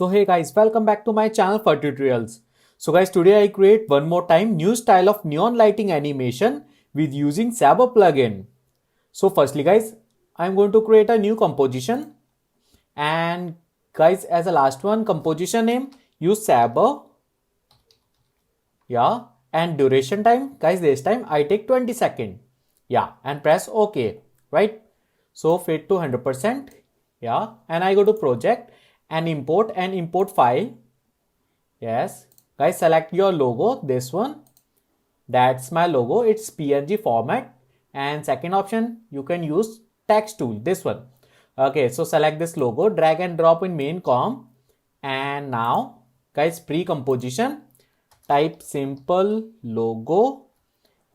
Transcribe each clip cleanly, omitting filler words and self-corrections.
So hey guys, welcome back to my channel for tutorials. So guys, today I create one more time new style of neon lighting animation with using Saber plugin. So firstly guys, I'm going to create a new composition, and guys, as a last one composition name, use Saber. Yeah, and duration time, guys, this time I take 20 seconds. Yeah, and press OK, right? So fade to 100%. Yeah, and I go to project and import file. Yes, guys, select your logo, this one. That's my logo, it's PNG format. And second option, you can use text tool, this one. Okay, so select this logo, drag and drop in main com. And now, guys, pre-composition, type simple logo.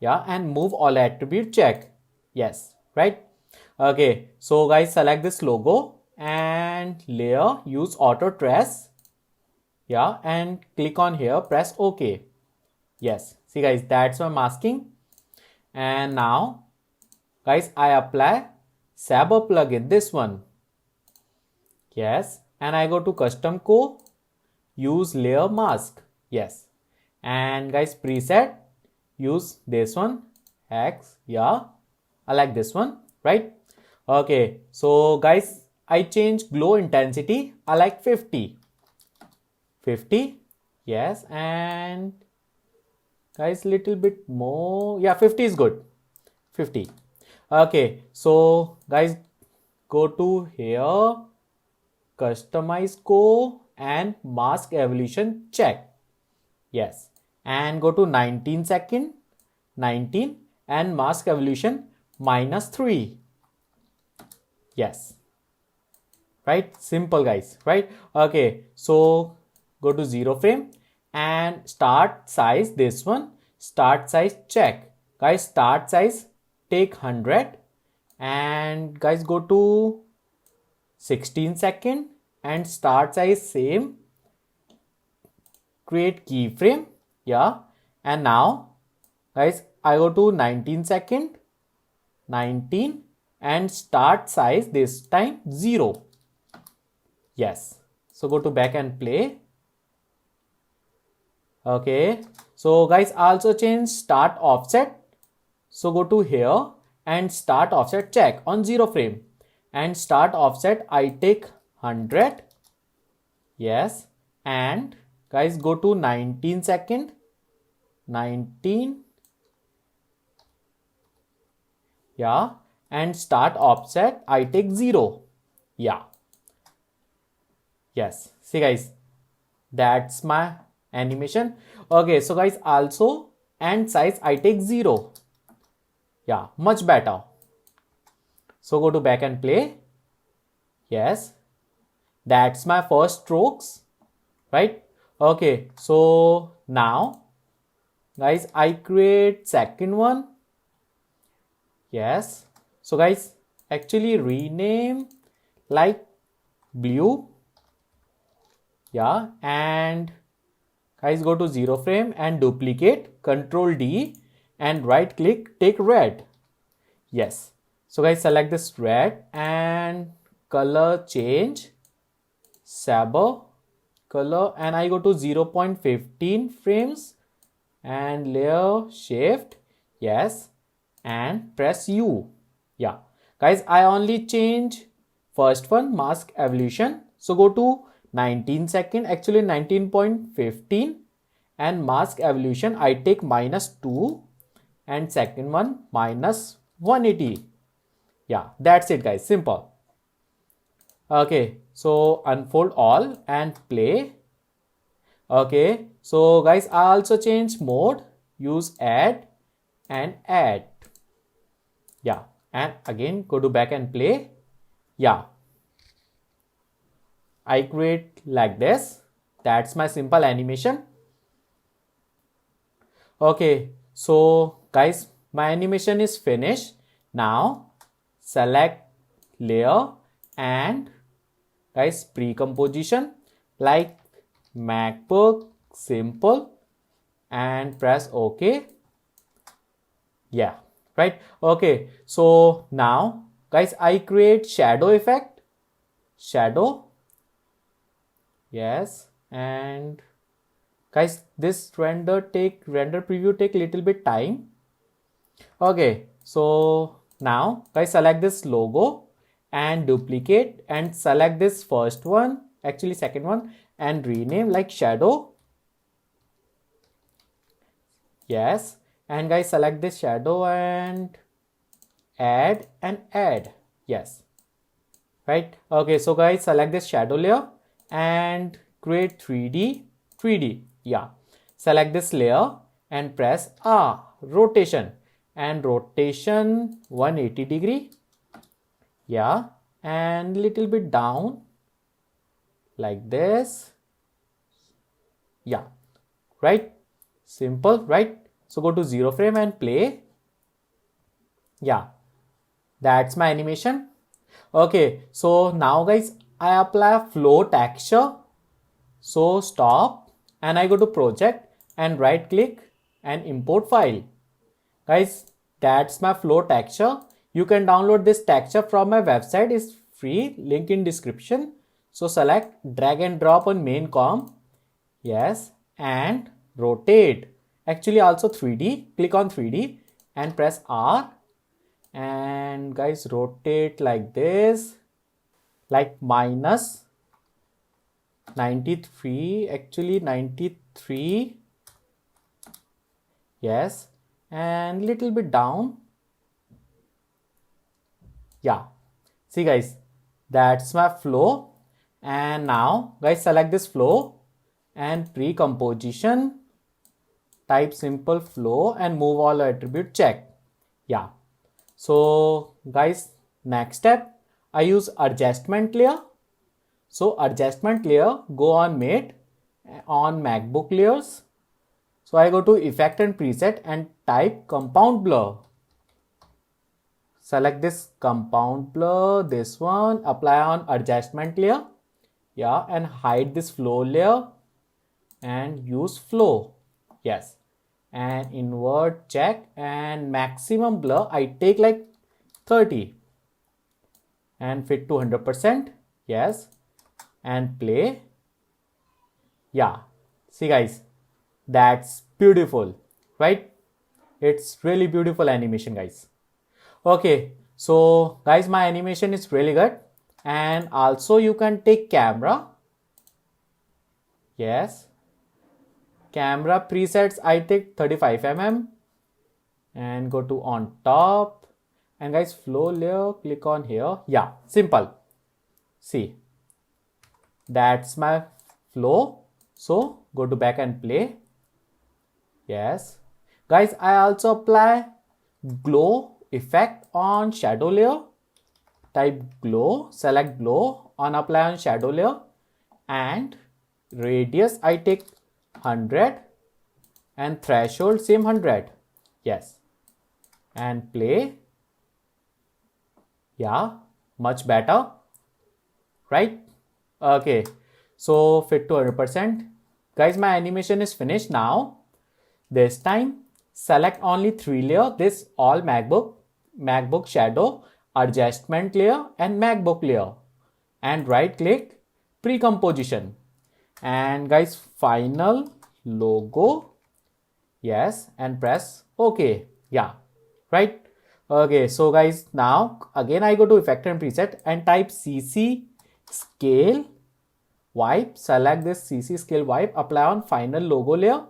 Yeah, and move all attribute check. Yes, right? Okay, so guys, select this logo and layer, use auto trace. Yeah, and click on here, press OK. Yes, see guys, that's my masking. And now guys, I apply Saber plugin, this one. Yes, and I go to custom co, use layer mask. Yes, and guys, preset, use this one, X. Yeah, I like this one, right? Okay, so guys, I change glow intensity, I like 50. Yes, and guys, little bit more. Yeah, 50 is good. 50. Okay, so guys, go to here, customize co and mask evolution check. Yes, and go to 19 second, 19, and mask evolution -3. Yes, right? Simple guys, right? Okay, so go to 0 frame and start size, this one, start size check. Guys, start size take 100, and guys, go to 16 second and start size same, create keyframe. Yeah, and now guys, I go to 19 second, 19, and start size this time 0. Yes, so go to back and play. Okay, so guys, also change start offset. So go to here and start offset check on 0 frame, and start offset I take 100. Yes, and guys, go to 19 second, 19. Yeah, and start offset I take 0. Yeah, yes, see guys, that's my animation. Okay, so guys, also and size I take 0. Yeah, much better. So go to back and play. Yes, that's my first strokes, right? Okay, so now guys, I create second one. Yes, so guys, actually rename like blue. Yeah, and guys, go to 0 frame and duplicate, Control D, and right click, take red. Yes, so guys, select this red and color change, Saber color, and I go to 0.15 frames and layer shift. Yes, and press U. Yeah, guys, I only change first one, mask evolution. So go to 19 second, actually 19.15, and mask evolution I take -2, and second one -180. Yeah, that's it guys, simple. Okay, so unfold all and play. Okay, so guys, I also change mode, use add and add. Yeah, and again go to back and play. Yeah, I create like this. That's my simple animation. Okay, so guys, my animation is finished. Now select layer and guys, pre-composition like MacBook simple and press OK. Yeah, right? Okay, so now guys, I create shadow effect, shadow. Yes, and guys, this render preview take little bit time. Okay, so now guys, select this logo and duplicate and select this first one, actually second one, and rename like shadow. Yes, and guys, select this shadow and add. Yes, right. Okay, so guys, select this shadow layer and create 3D. Yeah, select this layer and press R, rotation, and rotation 180-degree. Yeah, and little bit down like this. Yeah, right. Simple, right? So go to 0 frame and play. Yeah, that's my animation. Okay, so now guys, I apply flow texture. So stop and I go to project and right click and import file. Guys, that's my flow texture. You can download this texture from my website. It's free, link in description. So select, drag and drop on main comp. Yes, and rotate. Actually also 3D. Click on 3D and press R. And guys, rotate like this, like minus 93, actually 93. Yes, and little bit down. Yeah, see guys, that's my flow. And now guys, select this flow and pre-composition, type simple flow and move all attribute check. Yeah, so guys, next step, I use adjustment layer. So adjustment layer, go on mate on MacBook layers. So I go to effect and preset and type compound blur. Select this compound blur, this one, apply on adjustment layer. Yeah, and hide this flow layer and use flow. Yes, and invert check and maximum blur I take like 30 and fit to 100%. Yes, and play. Yeah, see guys, that's beautiful, right? It's really beautiful animation, guys. Okay, so guys, my animation is really good. And also you can take camera. Yes, camera presets, I take 35mm and go to on top. And guys, flow layer, click on here. Yeah, simple. See, that's my flow. So go to back and play. Yes, guys, I also apply glow effect on shadow layer. Type glow, select glow on apply on shadow layer and radius I take 100 and threshold same 100. Yes, and play. Yeah, much better, right? Okay, so fit to 100%. Guys, my animation is finished now. This time select only 3 layer, this all MacBook shadow, adjustment layer and MacBook layer, and right click pre-composition and guys final logo. Yes, and press OK. Yeah, right. Okay, so guys, now again I go to effect and preset and type CC scale wipe. Select this CC scale wipe, apply on final logo layer.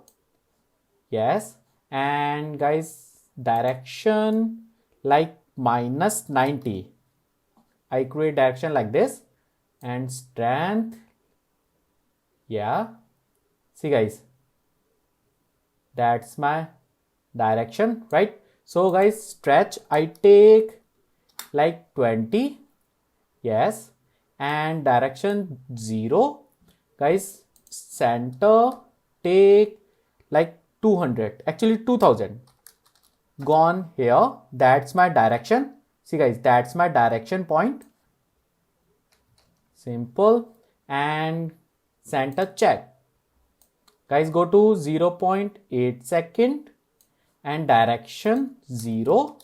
Yes, and guys, direction like minus 90. I create direction like this and strength. Yeah, see guys, that's my direction, right? So guys, stretch I take like 20. Yes, and direction 0. Guys, center take like 200, actually 2000. Gone here, that's my direction. See guys, that's my direction point. Simple. And center check. Guys, go to 0.8 second and direction 0.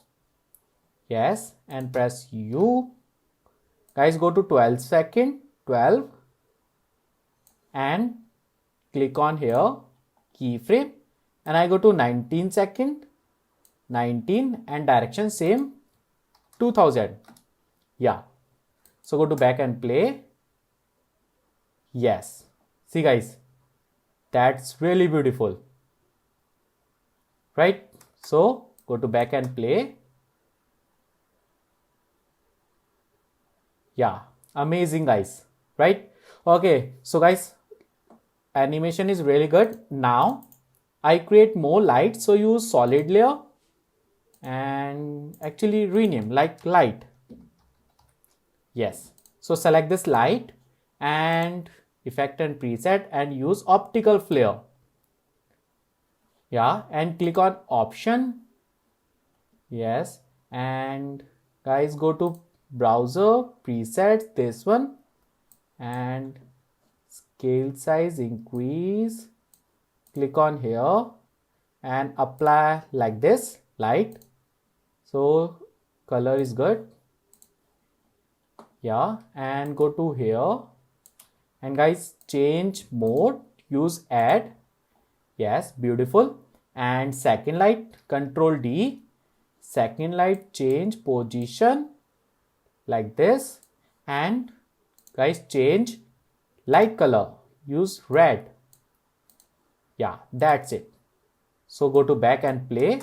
Yes, and press U. Guys, go to 12 second, 12. and click on here keyframe, and I go to 19 second, 19, and direction same 2000. Yeah, so go to back and play. Yes, see guys, that's really beautiful, right? So go to back and play. Yeah, amazing guys, right? Okay, so guys, animation is really good. Now I create more light, so use solid layer and actually rename like light. Yes, so select this light and effect and preset and use optical flare. Yeah, and click on option. Yes, and guys, go to browser presets, this one, and scale size increase. Click on here and apply like this light. So color is good. Yeah, and go to here and guys, change mode, use add. Yes, beautiful. And second light, control D, second light, change position like this, and guys, change light color, use red. Yeah, that's it. So go to back and play.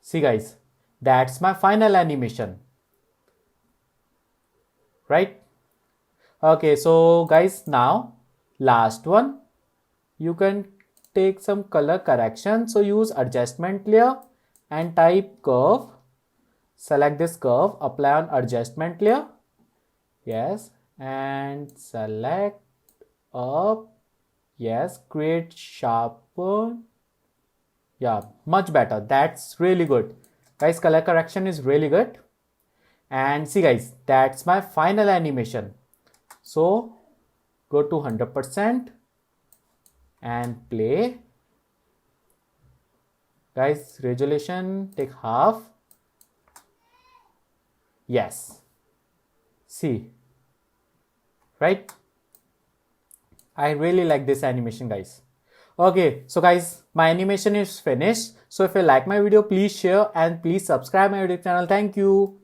See guys, that's my final animation, right? Okay, so guys, now last one, you can take some color correction. So use adjustment layer and type curve. Select this curve, apply on adjustment layer. Yes, and select up. Yes, create sharpen. Yeah, much better. That's really good. Guys, color correction is really good. And see guys, that's my final animation. So go to 100% and play. Guys, resolution take half. Yes. See, right? I really like this animation, guys. Okay, so guys, my animation is finished. So if you like my video, please share and please subscribe my YouTube channel. Thank you.